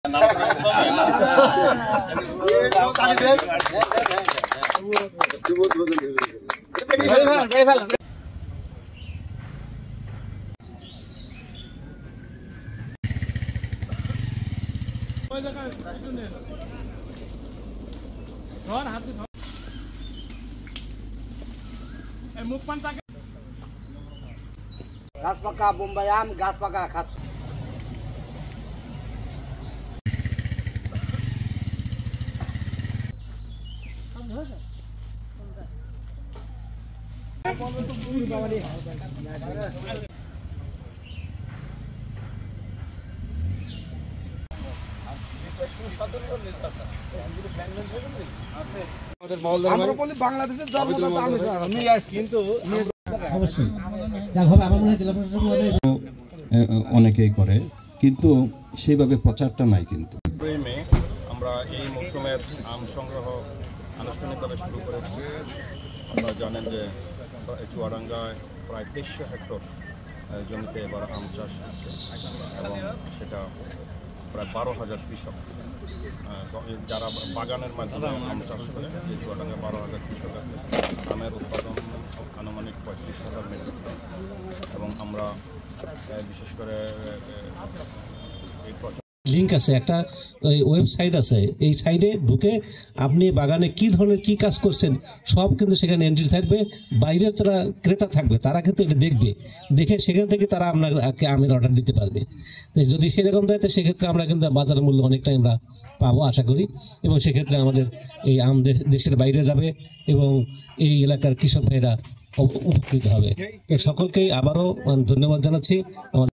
घास पका बोम्बाई आम घास पका खात বাংলাদেশের অনেকেই করে কিন্তু সেইভাবে প্রচারটা নাই। কিন্তু আমরা এই মৌসুমের আম সংগ্রহ আনুষ্ঠানিকভাবে শুরু করেছি। আপনারা জানেন যে চুয়াডাঙ্গায় প্রায় 2300 হেক্টর জমিতে এবার আম চাষ হচ্ছে এবং সেটা প্রায় 12,000 কৃষক যারা বাগানের মাধ্যমে আম চাষ করে। এই চুয়াডাঙ্গায় 12,000 কৃষক আছে। আমের উৎপাদন আনুমানিক 35,000 মেট্রিক টন এবং আমরা বিশেষ করে এই লিঙ্ক আছে, একটা ওয়েবসাইট আছে, এই সাইটে ঢুকে আপনি বাগানে কি ধরনের কি কাজ করছেন সব কিন্তু সেখানে এন্ট্রি থাকবে। বাইরের যারা ক্রেতা থাকবে তারা কিন্তু এটা দেখবে, দেখে সেখান থেকে তারা আপনাকে আমের অর্ডার দিতে পারবে। তো যদি সেরকম দেয় তো সেক্ষেত্রে আমরা কিন্তু বাজার মূল্য অনেকটাই আমরা পাবো আশা করি, এবং সেক্ষেত্রে আমাদের এই আম দেশের বাইরে যাবে এবং এই এলাকার কৃষক ভাইরা উপকৃত হবে। সকলকেই আবারও ধন্যবাদ জানাচ্ছি। আমাদের